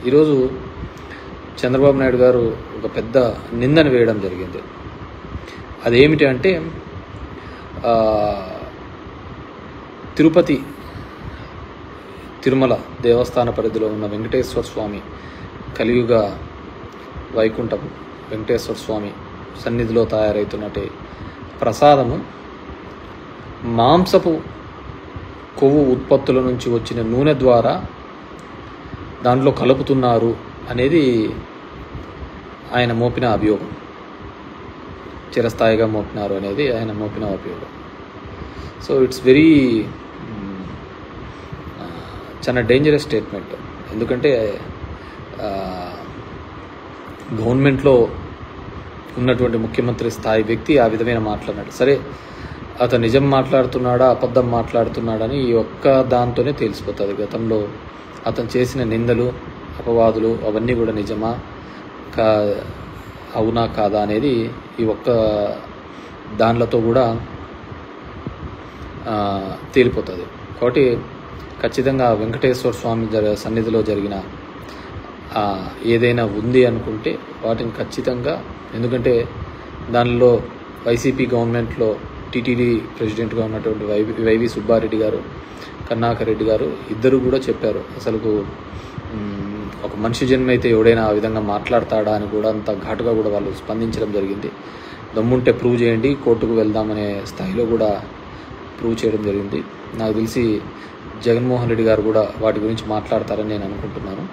ఈరోజు చంద్రబాబు నాయుడు గారు ఒక పెద్ద నిందను వేయడం జరిగింది. అదేమిటి అంటే తిరుపతి తిరుమల దేవస్థాన పరిధిలో ఉన్న వెంకటేశ్వర స్వామి కలియుగ వైకుంఠం వెంకటేశ్వర స్వామి సన్నిధిలో తయారవుతున్నట్టే ప్రసాదము మాంసపు కొవ్వు ఉత్పత్తుల నుంచి వచ్చిన నూనె ద్వారా దాంట్లో కలుపుతున్నారు అనేది ఆయన మోపిన అభియోగం. చిరస్థాయిగా మోపినారు అనేది ఆయన మోపిన అభియోగం. సో ఇట్స్ వెరీ చాలా డేంజరస్ స్టేట్మెంట్. ఎందుకంటే గవర్నమెంట్లో ఉన్నటువంటి ముఖ్యమంత్రి స్థాయి వ్యక్తి ఆ విధమైన మాట్లాడినాడు. సరే, అతను నిజం మాట్లాడుతున్నాడా అబద్ధం మాట్లాడుతున్నాడని ఈ ఒక్క దాంతోనే తెలిసిపోతుంది. గతంలో అతను చేసిన నిందలు అపవాదులు అవన్నీ కూడా నిజమా అవునా కాదా అనేది ఈ ఒక్క దానిలతో కూడా తేలిపోతుంది. కాబట్టి ఖచ్చితంగా వెంకటేశ్వర స్వామి సన్నిధిలో జరిగిన ఏదైనా ఉంది అనుకుంటే వాటిని ఖచ్చితంగా, ఎందుకంటే దానిలో వైసీపీ గవర్నమెంట్లో టీటీడీ ప్రెసిడెంట్గా ఉన్నటువంటి వైవి సుబ్బారెడ్డి గారు, కరుణాకర్ రెడ్డి గారు ఇద్దరు కూడా చెప్పారు, అసలు ఒక మనిషి జన్మ అయితే ఎవడైనా ఆ విధంగా మాట్లాడతాడా అని కూడా అంత ఘాటుగా కూడా వాళ్ళు స్పందించడం జరిగింది. దమ్ముంటే ప్రూవ్ చేయండి, కోర్టుకు వెళ్దామనే స్థాయిలో కూడా ప్రూవ్ చేయడం జరిగింది. నాకు తెలిసి జగన్మోహన్ రెడ్డి గారు కూడా వాటి గురించి మాట్లాడతారని నేను అనుకుంటున్నాను.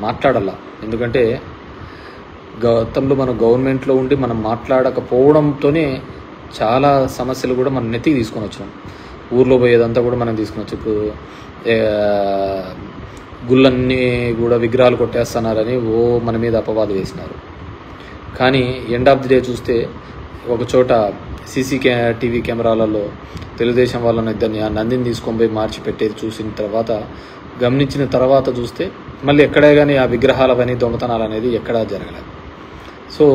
మాట్లాడాలా, ఎందుకంటే గతంలో మనం గవర్నమెంట్లో ఉండి మనం మాట్లాడకపోవడంతోనే చాలా సమస్యలు కూడా మనం నెత్తికి తీసుకొని వచ్చినాం. ఊర్లో పోయేదంతా కూడా మనం తీసుకుని వచ్చి ఇప్పుడు గుళ్ళన్నీ కూడా విగ్రహాలు కొట్టేస్తున్నారని మన మీద అపవాదు వేసినారు. కానీ ఎండ్ ఆఫ్ ది డే చూస్తే ఒక చోట టీవీ కెమెరాలలో తెలుగుదేశం వాళ్ళని ఇద్దరిని ఆ నందిని తీసుకొని పోయి మార్చి పెట్టేది చూసిన తర్వాత, గమనించిన తర్వాత చూస్తే మళ్ళీ ఎక్కడే కానీ ఆ విగ్రహాలవని దొంగతనాలు అనేది ఎక్కడా జరగలేదు. సో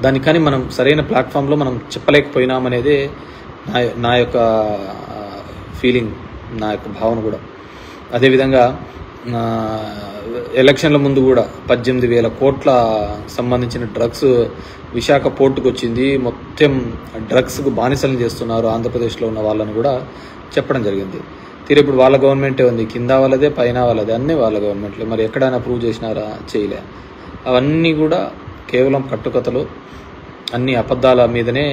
దానికని మనం సరైన ప్లాట్ఫామ్లో మనం చెప్పలేకపోయినామనేదే నా యొక్క ఫీలింగ్, నా యొక్క భావన కూడా. అదేవిధంగా ఎలక్షన్ల ముందు కూడా 18,000 కోట్ల సంబంధించిన డ్రగ్స్ విశాఖ పోర్టుకు వచ్చింది, మొత్తం డ్రగ్స్కు బానిసలను చేస్తున్నారు ఆంధ్రప్రదేశ్లో ఉన్న వాళ్ళని కూడా చెప్పడం జరిగింది. ఇప్పుడు వాళ్ళ గవర్నమెంటే ఉంది, కింద వాళ్ళదే పైన వాళ్ళదే, అన్నీ వాళ్ళ గవర్నమెంట్లే. మరి ఎక్కడైనా ప్రూవ్ చేసినారా? చేయలే. అవన్నీ కూడా కేవలం కట్టుకథలు, అన్ని అబద్ధాల మీదనే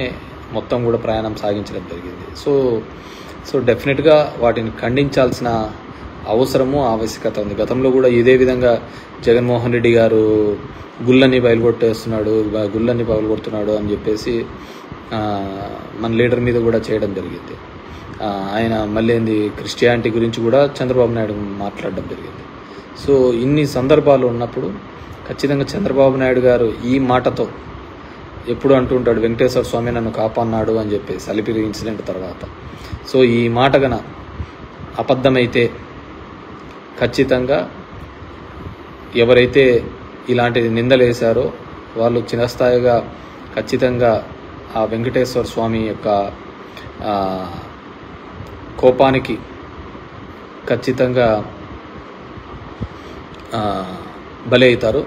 మొత్తం కూడా ప్రయాణం సాగించడం జరిగింది. సో డెఫినెట్గా వాటిని ఖండించాల్సిన అవసరము ఆవశ్యకత ఉంది. గతంలో కూడా ఇదే విధంగా జగన్మోహన్ రెడ్డి గారు గుళ్ళని పగలగొడుతున్నాడు అని చెప్పేసి మన లీడర్ మీద కూడా చేయడం జరిగింది. ఆయన మళ్ళీ క్రిస్టియానిటీ గురించి కూడా చంద్రబాబు నాయుడు మాట్లాడడం జరిగింది. సో ఇన్ని సందర్భాలు ఉన్నప్పుడు ఖచ్చితంగా చంద్రబాబు నాయుడు గారు ఈ మాటతో ఎప్పుడు అంటూ ఉంటాడు, వెంకటేశ్వర స్వామి నన్ను కాపాడినాడు అని చెప్పేసి అలిపిరి ఇన్సిడెంట్ తర్వాత. సో ఈ మాట గన అబద్ధమైతే ఖచ్చితంగా ఎవరైతే ఇలాంటి నిందలు వేశారో వాళ్ళు చిరస్థాయిగా ఖచ్చితంగా ఆ వెంకటేశ్వర స్వామి యొక్క కోపానికి ఖచ్చితంగా బలి అవుతారు.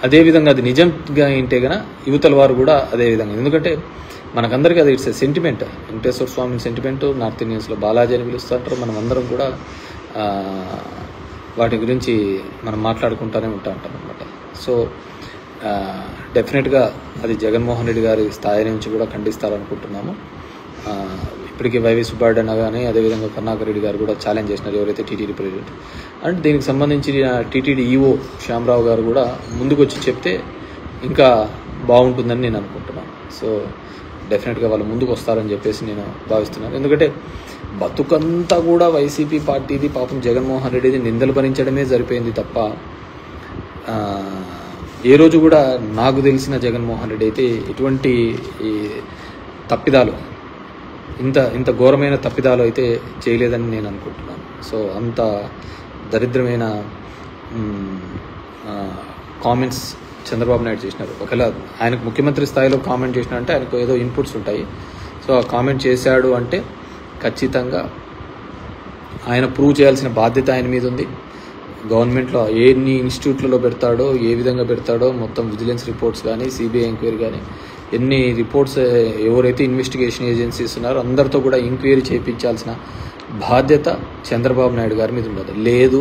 అదేవిధంగా అది నిజంగా ఏంటే గన యువతల వారు కూడా అదేవిధంగా, ఎందుకంటే మనకందరికీ అది it's sentiment. Venkateswara Swami sentiment North ఇండియన్స్లో బాలాజీ అని పిలుస్తుంటారు. మనం అందరం కూడా వాటి గురించి మనం మాట్లాడుకుంటూనే ఉంటాం అనమాట. సో డెఫినెట్గా అది జగన్మోహన్ రెడ్డి గారి స్థాయి నుంచి కూడా ఖండిస్తారనుకుంటున్నాము. ఇప్పటికీ వైవి సుబ్బారెడ్డి అన్న కానీ అదేవిధంగా కరుణాకర్ రెడ్డి గారు కూడా ఛాలెంజ్ చేసినారు, ఎవరైతే టీటీడీ ప్రెసిడెంట్. అండ్ దీనికి సంబంధించి టీటీడీ ఈఓ శ్యామరావు గారు కూడా ముందుకు వచ్చి చెప్తే ఇంకా బాగుంటుందని నేను అనుకుంటున్నాను. సో డెఫినెట్గా వాళ్ళు ముందుకు వస్తారని చెప్పేసి నేను భావిస్తున్నాను. ఎందుకంటే బతుకంతా కూడా వైసీపీ పార్టీది, పాపం జగన్మోహన్ రెడ్డిది నిందలు భరించడమే సరిపోయింది తప్ప ఏ రోజు కూడా నాకు తెలిసిన జగన్మోహన్ రెడ్డి అయితే ఎటువంటి తప్పిదాలు, ఇంత ఘోరమైన తప్పిదాలు అయితే చేయలేదని నేను అనుకుంటున్నాను. సో అంత దరిద్రమైన కామెంట్స్ చంద్రబాబు నాయుడు చేసినారు. ఒకవేళ ఆయనకు ముఖ్యమంత్రి స్థాయిలో కామెంట్ చేసినారంటే ఆయనకు ఏదో ఇన్పుట్స్ ఉంటాయి. సో ఆ కామెంట్ చేశాడు అంటే ఖచ్చితంగా ఆయన ప్రూవ్ చేయాల్సిన బాధ్యత ఆయన మీద ఉంది. గవర్నమెంట్లో ఎన్ని ఇన్స్టిట్యూట్లలో పెడతాడో, ఏ విధంగా పెడతాడో మొత్తం విజిలెన్స్ రిపోర్ట్స్ కానీ, సిబిఐ ఎంక్వైరీ కానీ, ఎన్ని రిపోర్ట్స్ ఎవరైతే ఇన్వెస్టిగేషన్ ఏజెన్సీస్ ఉన్నారో అందరితో కూడా ఎంక్వైరీ చేయించాల్సిన బాధ్యత చంద్రబాబు నాయుడు గారి మీద ఉండదు. లేదు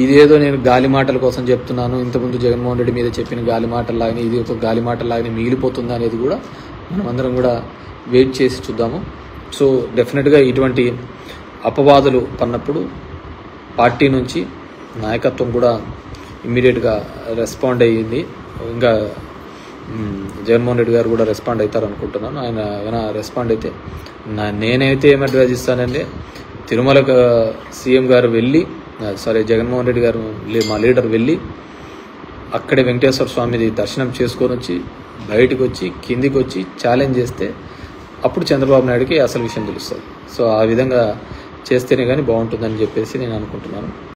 ఇదేదో నేను గాలి మాటల కోసం చెప్తున్నాను, ఇంతకుముందు జగన్మోహన్ రెడ్డి మీద చెప్పిన గాలి మాటల్లాగానే ఇది ఒక గాలి మాటల్లాగానే మిగిలిపోతుంది అనేది కూడా మనమందరం కూడా వెయిట్ చేసి చూద్దాము. సో డెఫినెట్గా ఇటువంటి అపవాదులు పన్నప్పుడు పార్టీ నుంచి నాయకత్వం కూడా ఇమ్మీడియట్గా రెస్పాండ్ అయ్యింది. ఇంకా జగన్మోహన్ రెడ్డి గారు కూడా రెస్పాండ్ అవుతారు అనుకుంటున్నాను. ఆయన ఏమైనా రెస్పాండ్ అయితే నేనైతే ఏం అడ్వైజ్ ఇస్తానంటే, తిరుమలకు సీఎం గారు వెళ్ళి జగన్మోహన్ రెడ్డి గారు మా లీడర్ వెళ్ళి అక్కడే వెంకటేశ్వర స్వామిది దర్శనం చేసుకొని వచ్చి బయటకు వచ్చి కిందికి వచ్చి ఛాలెంజ్ చేస్తే అప్పుడు చంద్రబాబు నాయుడుకి అసలు విషయం తెలుస్తుంది. సో ఆ విధంగా చేస్తేనే కానీ బాగుంటుందని చెప్పేసి నేను అనుకుంటున్నాను.